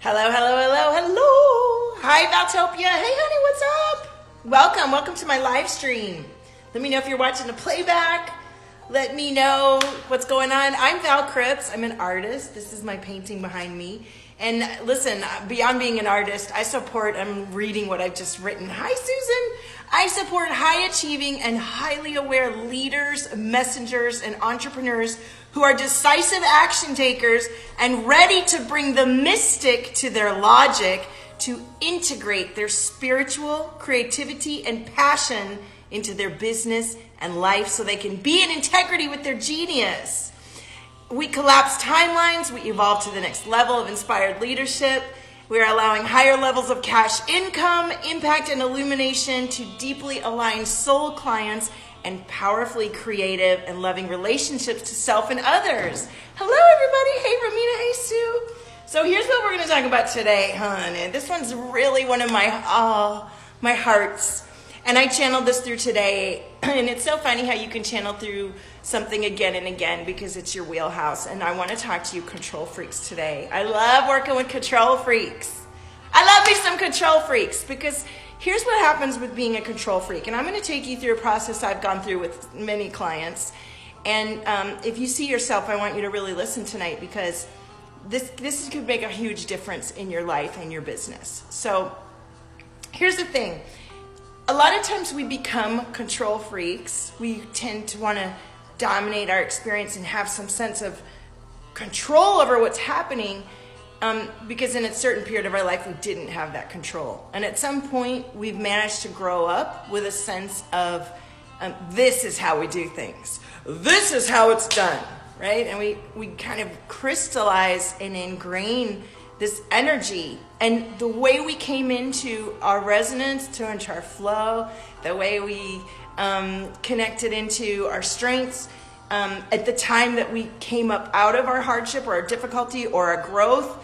Hello, hello, hello, hello. Hi, Valtopia. Hey, honey, what's up? Welcome to my live stream. Let me know if you're watching the playback. Let me know what's going on. I'm Val Cripps. I'm an artist. This is my painting behind me. And listen, beyond being an artist, I'm reading what I've just written. Hi, Susan. I support high achieving and highly aware leaders, messengers, and entrepreneurs who are decisive action takers and ready to bring the mystic to their logic to integrate their spiritual creativity and passion into their business and life so they can be in integrity with their genius. We collapse timelines, we evolve to the next level of inspired leadership. We are allowing higher levels of cash income, impact, and illumination to deeply aligned soul clients and powerfully creative and loving relationships to self and others. Hello, everybody. Hey, Romina. Hey, Sue. So here's what we're going to talk about today, honey. This one's really one of my hearts. And I channeled this through today. And it's so funny how you can channel through something again and again because it's your wheelhouse. And I want to talk to you control freaks today. I love working with control freaks. I love me some control freaks because here's what happens with being a control freak. And I'm going to take you through a process I've gone through with many clients. And if you see yourself, I want you to really listen tonight because this could make a huge difference in your life and your business. So here's the thing. A lot of times we become control freaks. We tend to want to dominate our experience and have some sense of control over what's happening because in a certain period of our life we didn't have that control. And at some point we've managed to grow up with a sense of this is how we do things. This is how it's done, right? And we kind of crystallize and ingrain this energy, and the way we came into our resonance, into our flow, the way we connected into our strengths, at the time that we came up out of our hardship or our difficulty or our growth,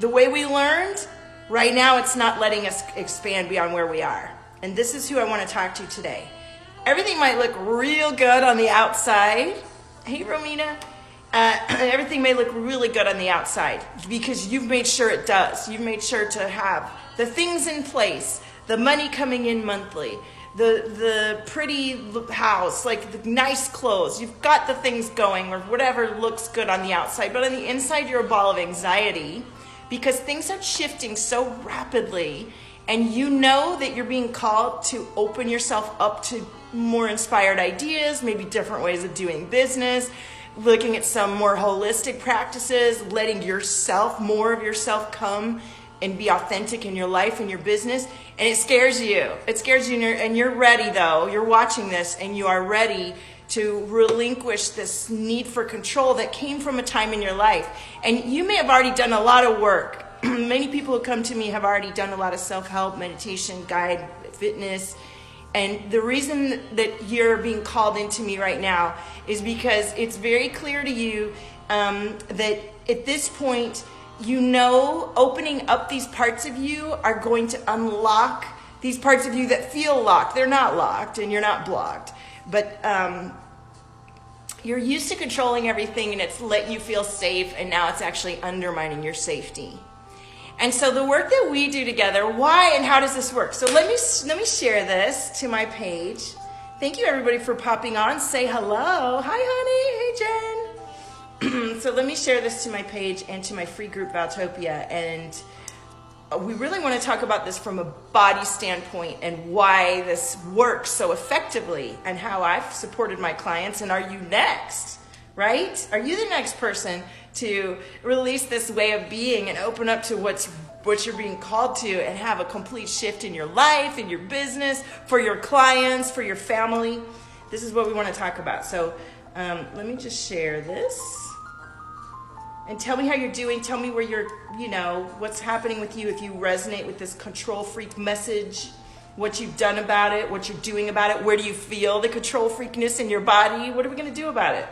the way we learned, right now it's not letting us expand beyond where we are. And this is who I want to talk to today. Everything might look real good on the outside. Hey, Romina. Everything may look really good on the outside because you've made sure it does. You've made sure to have the things in place, the money coming in monthly, the pretty house, like the nice clothes. You've got the things going or whatever looks good on the outside. But on the inside, you're a ball of anxiety because things are shifting so rapidly. And you know that you're being called to open yourself up to more inspired ideas, maybe different ways of doing business, looking at some more holistic practices, letting more of yourself come and be authentic in your life and your business. And it scares you. It scares you, and you're ready, though. You're watching this, and you are ready to relinquish this need for control that came from a time in your life. And you may have already done a lot of work. Many people who come to me have already done a lot of self-help, meditation, guide, fitness. And the reason that you're being called into me right now is because it's very clear to you that at this point, you know, opening up these parts of you are going to unlock these parts of you that feel locked. They're not locked and you're not blocked. But you're used to controlling everything and it's let you feel safe, and now it's actually undermining your safety. And so the work that we do together, why and how does this work? So let me share this to my page. Thank you everybody for popping on. Say hello. Hi honey. Hey Jen. So let me share this to my page and to my free group Valtopia. And we really want to talk about this from a body standpoint and why this works so effectively and how I've supported my clients. And are you next? Right? Are you the next person to release this way of being and open up to what you're being called to and have a complete shift in your life, in your business, for your clients, for your family? This is what we want to talk about. So let me just share this. And tell me how you're doing. Tell me where you're, what's happening with you if you resonate with this control freak message, what you've done about it, what you're doing about it. Where do you feel the control freakness in your body? What are we going to do about it?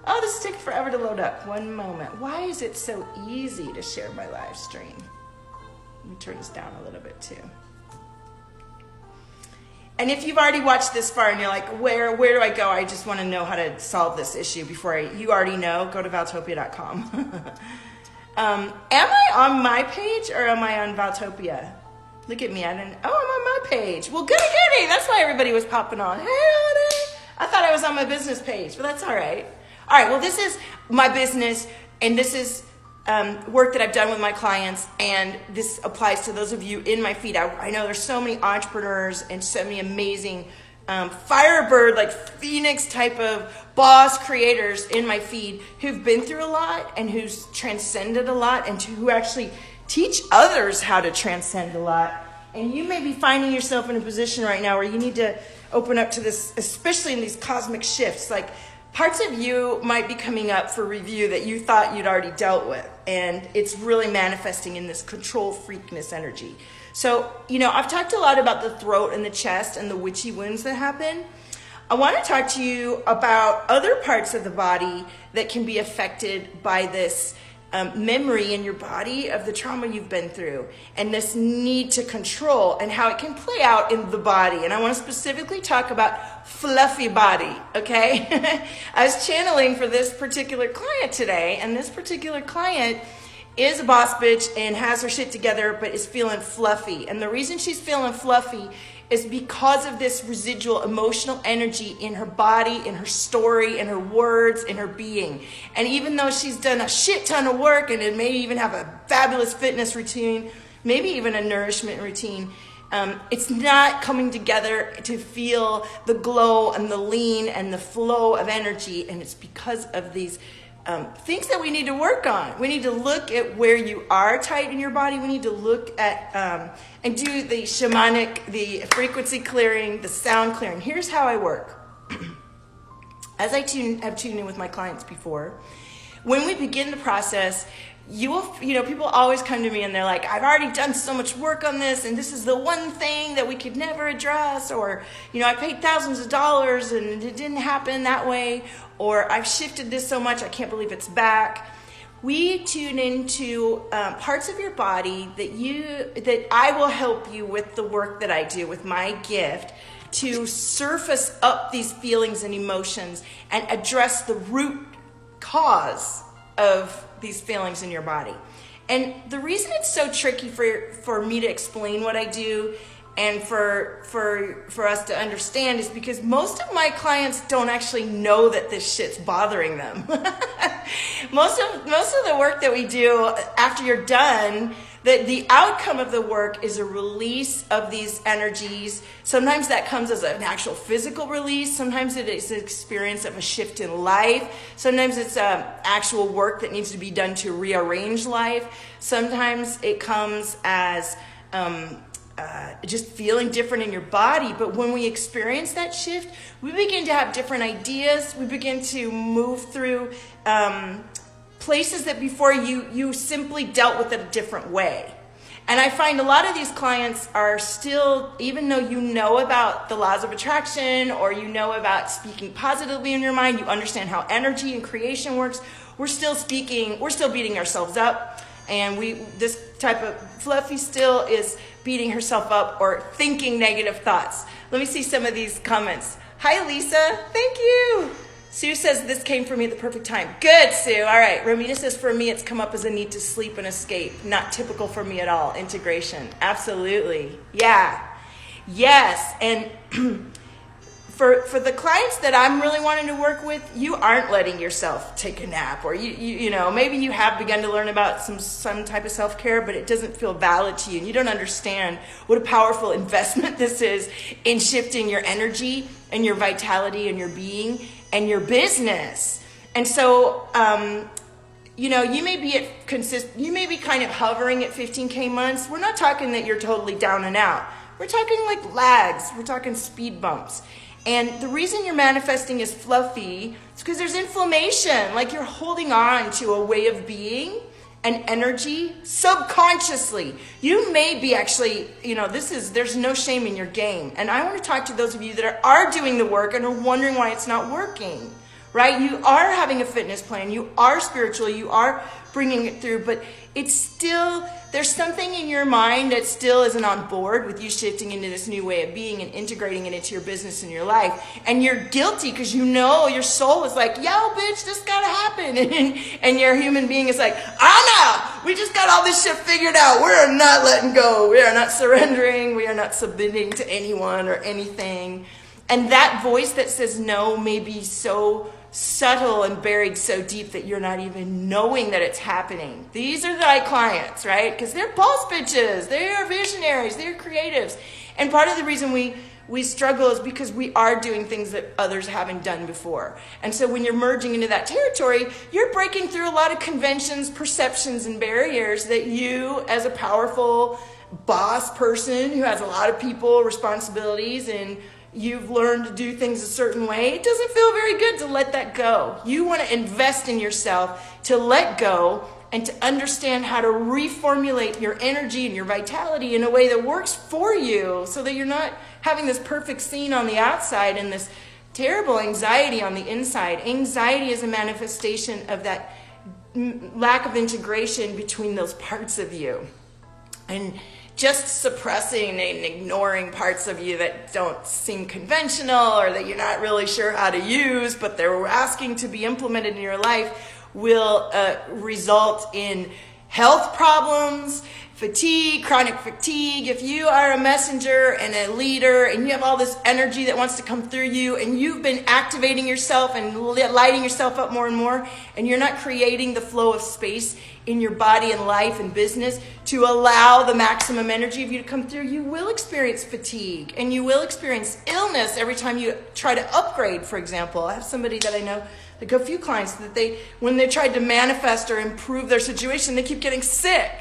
Oh, this is taking forever to load up. One moment. Why is it so easy to share my live stream? Let me turn this down a little bit too. And if you've already watched this far and you're like, where do I go? I just want to know how to solve this issue before you already know, go to valtopia.com. Am I on my page or am I on Valtopia? Look at me. I'm on my page. Well, goody. That's why everybody was popping on. Hey, honey. I thought I was on my business page, but that's all right. All right, well, this is my business, and this is work that I've done with my clients, and this applies to those of you in my feed. I know there's so many entrepreneurs and so many amazing firebird, like phoenix type of boss creators in my feed who've been through a lot and who's transcended a lot and who actually teach others how to transcend a lot. And you may be finding yourself in a position right now where you need to open up to this, especially in these cosmic shifts. Like parts of you might be coming up for review that you thought you'd already dealt with, and it's really manifesting in this control freakness energy. So, I've talked a lot about the throat and the chest and the witchy wounds that happen. I want to talk to you about other parts of the body that can be affected by this memory in your body of the trauma you've been through and this need to control and how it can play out in the body. And I want to specifically talk about fluffy body, okay? I was channeling for this particular client today, and this particular client is a boss bitch and has her shit together, but is feeling fluffy. And the reason she's feeling fluffy is because of this residual emotional energy in her body, in her story, in her words, in her being. And even though she's done a shit ton of work and may even have a fabulous fitness routine, maybe even a nourishment routine, it's not coming together to feel the glow and the lean and the flow of energy. And it's because of these things that we need to work on. We need to look at where you are tight in your body. We need to look at and do the shamanic, the frequency clearing, the sound clearing. Here's how I work. As I have tuned in with my clients before, when we begin the process, people always come to me and they're like, I've already done so much work on this, and this is the one thing that we could never address, or, I paid thousands of dollars and it didn't happen that way, or I've shifted this so much, I can't believe it's back. We tune into parts of your body that I will help you with the work that I do with my gift to surface up these feelings and emotions and address the root cause of these feelings in your body. And the reason it's so tricky for me to explain what I do and for us to understand is because most of my clients don't actually know that this shit's bothering them. most of the work that we do after you're done, the outcome of the work is a release of these energies. Sometimes that comes as an actual physical release. Sometimes it is an experience of a shift in life. Sometimes it's actual work that needs to be done to rearrange life. Sometimes it comes as just feeling different in your body. But when we experience that shift, we begin to have different ideas. We begin to move through places that before you simply dealt with it a different way. And I find a lot of these clients are still, even though you know about the laws of attraction or you know about speaking positively in your mind, you understand how energy and creation works, we're still beating ourselves up. And this type of fluffy still is beating herself up or thinking negative thoughts. Let me see some of these comments. Hi, Lisa. Thank you. Sue says, this came for me at the perfect time. Good, Sue. All right. Romita says, for me, it's come up as a need to sleep and escape. Not typical for me at all. Integration. Absolutely. Yeah. Yes. And for the clients that I'm really wanting to work with, you aren't letting yourself take a nap, or you know, maybe you have begun to learn about some type of self-care, but it doesn't feel valid to you, and you don't understand what a powerful investment this is in shifting your energy and your vitality and your being and your business. And so, you know, you may be kind of hovering at 15K months. We're not talking that you're totally down and out. We're talking like lags. We're talking speed bumps. And the reason you're manifesting is fluffy is because there's inflammation. Like you're holding on to a way of being and energy subconsciously. You may be actually, you know, there's no shame in your game. And I want to talk to those of you that are doing the work and are wondering why it's not working, right? You are having a fitness plan. You are spiritual. You are bringing it through, but it's still, there's something in your mind that still isn't on board with you shifting into this new way of being and integrating it into your business and your life. And you're guilty because you know your soul is like, yo, bitch, this gotta happen. And your human being is like, oh no, we just got all this shit figured out. We're not letting go. We are not surrendering. We are not submitting to anyone or anything. And that voice that says no may be so subtle and buried so deep that you're not even knowing that it's happening. These are my clients, right? Because they're boss bitches. They are visionaries. They're creatives. And part of the reason we struggle is because we are doing things that others haven't done before. And so when you're merging into that territory, you're breaking through a lot of conventions, perceptions, and barriers that you, as a powerful boss person who has a lot of people, responsibilities, and you've learned to do things a certain way, it doesn't feel very good to let that go. You want to invest in yourself to let go and to understand how to reformulate your energy and your vitality in a way that works for you so that you're not having this perfect scene on the outside and this terrible anxiety on the inside. Anxiety is a manifestation of that lack of integration between those parts of you. And just suppressing and ignoring parts of you that don't seem conventional or that you're not really sure how to use, but they're asking to be implemented in your life will result in health problems, fatigue, chronic fatigue. If you are a messenger and a leader and you have all this energy that wants to come through you and you've been activating yourself and lighting yourself up more and more, and you're not creating the flow of space in your body and life and business to allow the maximum energy of you to come through, you will experience fatigue and you will experience illness every time you try to upgrade, for example. I have somebody that I know, like a few clients, that when they tried to manifest or improve their situation, they keep getting sick.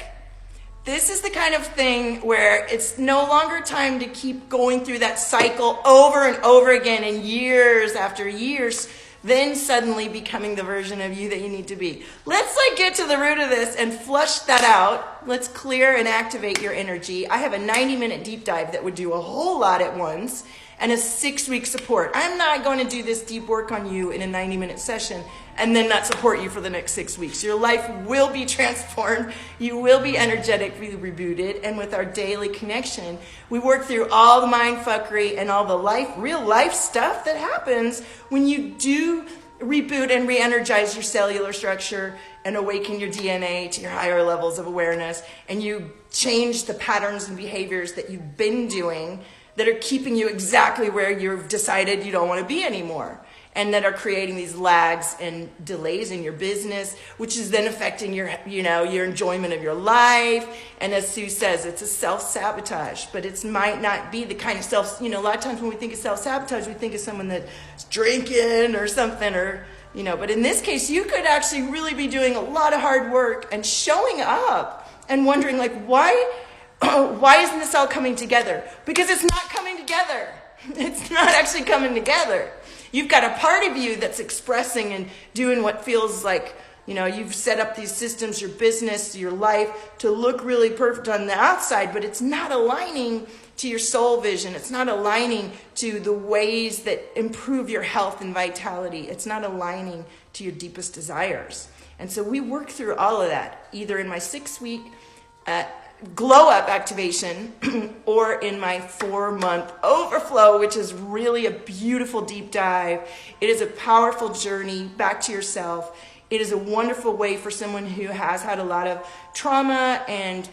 This is the kind of thing where it's no longer time to keep going through that cycle over and over again and years after years, then suddenly becoming the version of you that you need to be. Let's get to the root of this and flush that out. Let's clear and activate your energy. I have a 90-minute deep dive that would do a whole lot at once and a 6-week support. I'm not going to do this deep work on you in a 90-minute session and then not support you for the next 6 weeks. Your life will be transformed. You will be energetically rebooted. And with our daily connection, we work through all the mind fuckery and all the real life stuff that happens when you do reboot and re-energize your cellular structure and awaken your DNA to your higher levels of awareness. And you change the patterns and behaviors that you've been doing that are keeping you exactly where you've decided you don't want to be anymore, and that are creating these lags and delays in your business, which is then affecting your enjoyment of your life. And as Sue says, it's a self-sabotage, but it might not be the kind of a lot of times when we think of self-sabotage, we think of someone that's drinking or something, but in this case, you could actually really be doing a lot of hard work and showing up and wondering why isn't this all coming together? Because it's not coming together. It's not actually coming together. You've got a part of you that's expressing and doing what feels like, you've set up these systems, your business, your life to look really perfect on the outside, but it's not aligning to your soul vision. It's not aligning to the ways that improve your health and vitality. It's not aligning to your deepest desires. And so we work through all of that, either in my 6-week glow up activation or in my 4-month overflow, which is really a beautiful deep dive. It is a powerful journey back to yourself. It is a wonderful way for someone who has had a lot of trauma and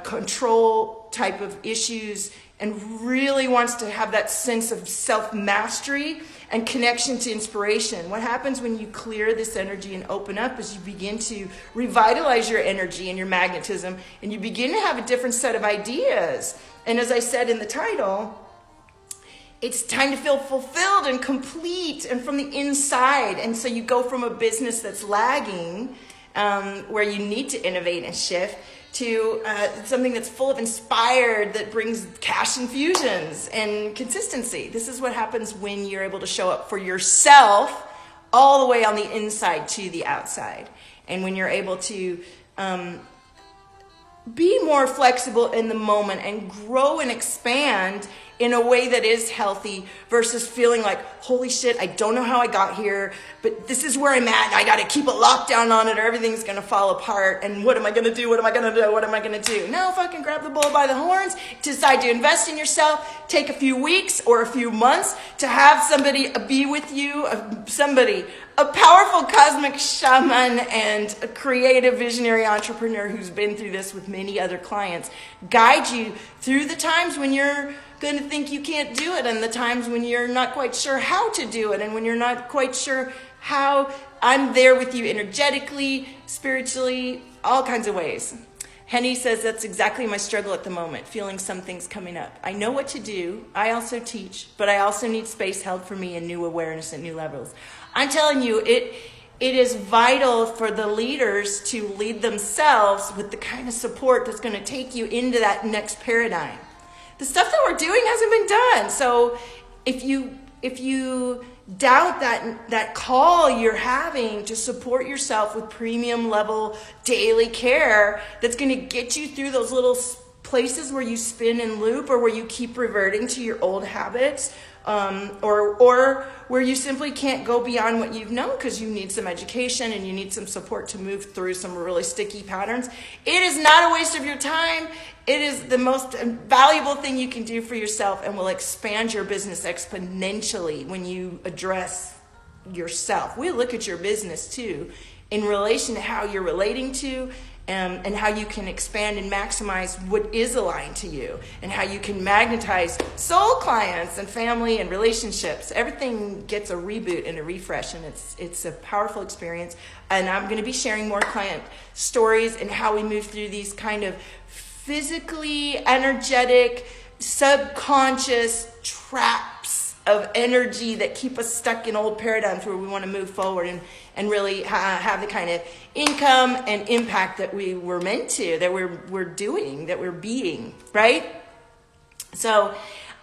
control type of issues and really wants to have that sense of self-mastery and connection to inspiration. What happens when you clear this energy and open up is you begin to revitalize your energy and your magnetism, and you begin to have a different set of ideas. And as I said in the title, it's time to feel fulfilled and complete and from the inside. And so you go from a business that's lagging, where you need to innovate and shift, to something that's full of inspired, that brings cash infusions and consistency. This is what happens when you're able to show up for yourself all the way on the inside to the outside. And when you're able to be more flexible in the moment and grow and expand in a way that is healthy versus feeling like, holy shit, I don't know how I got here, but this is where I'm at and I got to keep a lockdown on it or everything's going to fall apart. And what am I going to do? What am I going to do? What am I going to do? No, fucking grab the bull by the horns, decide to invest in yourself, take a few weeks or a few months to have somebody be with you, a powerful cosmic shaman and a creative visionary entrepreneur who's been through this with many other clients, guide you through the times when you're going to think you can't do it and the times when you're not quite sure how to do it and when you're not quite sure how. I'm there with you energetically, spiritually, all kinds of ways. Henny says that's exactly my struggle at the moment, feeling something's coming up. I know what to do. I also teach, but I also need space held for me and new awareness at new levels. I'm telling you, it is vital for the leaders to lead themselves with the kind of support that's going to take you into that next paradigm. The stuff that we're doing hasn't been done. So if you doubt that call you're having to support yourself with premium level daily care that's going to get you through those little places where you spin and loop or where you keep reverting to your old habits, or where you simply can't go beyond what you've known because you need some education and you need some support to move through some really sticky patterns. It is not a waste of your time. It is the most valuable thing you can do for yourself and will expand your business exponentially when you address yourself. We look at your business too in relation to how you're relating to and how you can expand and maximize what is aligned to you and how you can magnetize soul clients and family and relationships. Everything gets a reboot and a refresh, and it's a powerful experience. And I'm going to be sharing more client stories and how we move through these kind of physically energetic, subconscious traps of energy that keep us stuck in old paradigms where we want to move forward and really have the kind of income and impact that we were meant to, that we're doing, that we're being, right? So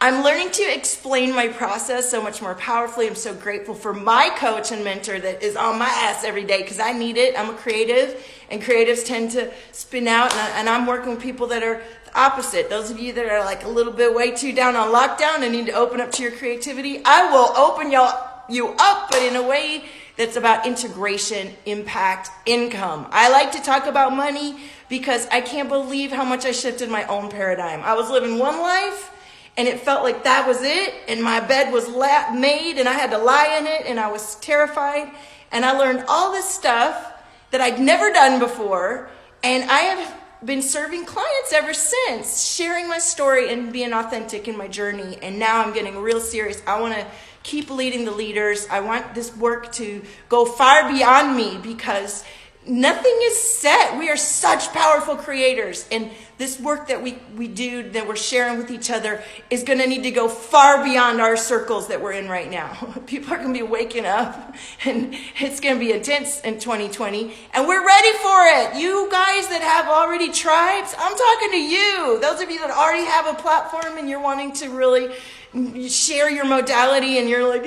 I'm learning to explain my process so much more powerfully. I'm so grateful for my coach and mentor that is on my ass every day because I need it. I'm a creative, and creatives tend to spin out, and I'm working with people that are the opposite. Those of you that are like a little bit way too down on lockdown and need to open up to your creativity, I will open you up, but in a way that's about integration, impact, income. I like to talk about money because I can't believe how much I shifted my own paradigm. I was living one life, and it felt like that was it, and my bed was made, and I had to lie in it, and I was terrified, and I learned all this stuff that I'd never done before, and I have been serving clients ever since, sharing my story and being authentic in my journey, and now I'm getting real serious. I want to keep leading the leaders. I want this work to go far beyond me because nothing is set. We are such powerful creators, and this work that we do, that we're sharing with each other, is going to need to go far beyond our circles that we're in right now. People are going to be waking up, and it's going to be intense in 2020, and we're ready for it. You guys that have already tribes, I'm talking to you. Those of you that already have a platform and you're wanting to really share your modality, and you're like,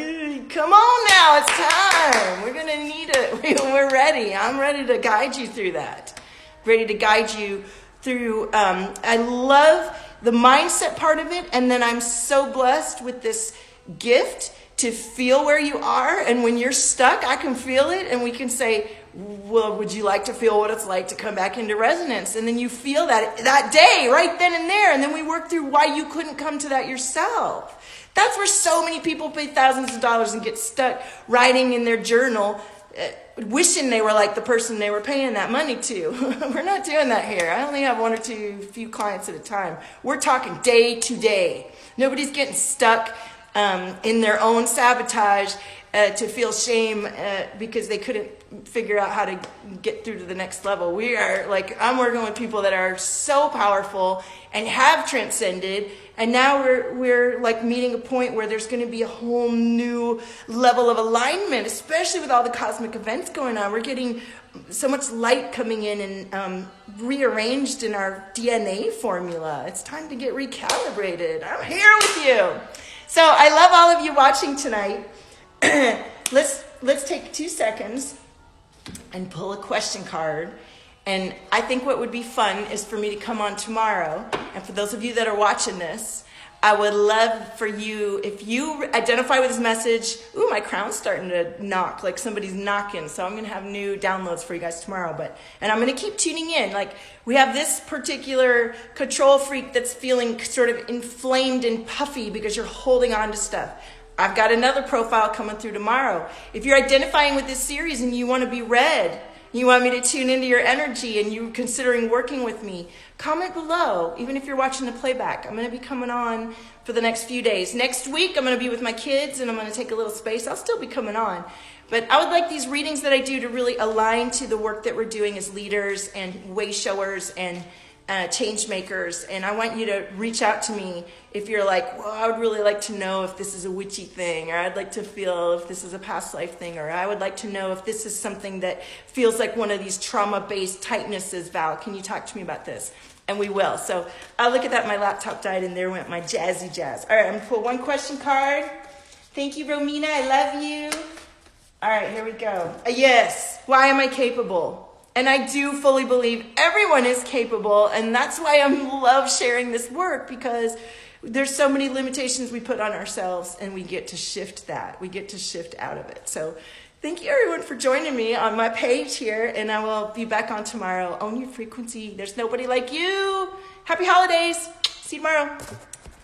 come on now, it's time. We're going to need it. We're ready. I'm ready to guide you through that. Ready to guide you through, I love the mindset part of it, and then I'm so blessed with this gift to feel where you are, and when you're stuck, I can feel it, and we can say, well, would you like to feel what it's like to come back into resonance? And then you feel that day, right then and there, and then we work through why you couldn't come to that yourself. That's where so many people pay thousands of dollars and get stuck writing in their journal, wishing they were like the person they were paying that money to. We're not doing that here. I only have one or few clients at a time. We're talking day to day. Nobody's getting stuck in their own sabotage to feel shame because they couldn't figure out how to get through to the next level. We are I'm working with people that are so powerful and have transcended, and now we're like meeting a point where there's going to be a whole new level of alignment, especially with all the cosmic events going on. We're getting so much light coming in and rearranged in our DNA formula. It's time to get recalibrated. I'm here with you. So I love all of you watching tonight. Let's take 2 seconds and pull a question card. And I think what would be fun is for me to come on tomorrow. And for those of you that are watching this, I would love for you, if you identify with this message. Ooh, my crown's starting to knock, like somebody's knocking. So I'm going to have new downloads for you guys tomorrow. And I'm going to keep tuning in. Like, we have this particular control freak that's feeling sort of inflamed and puffy because you're holding on to stuff. I've got another profile coming through tomorrow. If you're identifying with this series and you want to be read, you want me to tune into your energy, and you're considering working with me, comment below, even if you're watching the playback. I'm going to be coming on for the next few days. Next week, I'm going to be with my kids, and I'm going to take a little space. I'll still be coming on. But I would like these readings that I do to really align to the work that we're doing as leaders and way showers and change makers. And I want you to reach out to me if you're like, well, I would really like to know if this is a witchy thing, or I'd like to feel if this is a past life thing, or I would like to know if this is something that feels like one of these trauma-based tightnesses. Val, can you talk to me about this? And we will. So I'll look at that. My laptop died, and there went my jazzy jazz. All right, I'm going to pull one question card. Thank you, Romina. I love you. All right, here we go. Yes. Why am I capable? And I do fully believe everyone is capable, and that's why I love sharing this work, because there's so many limitations we put on ourselves, and we get to shift that. We get to shift out of it. So thank you, everyone, for joining me on my page here, and I will be back on tomorrow. Own your frequency. There's nobody like you. Happy holidays. See you tomorrow.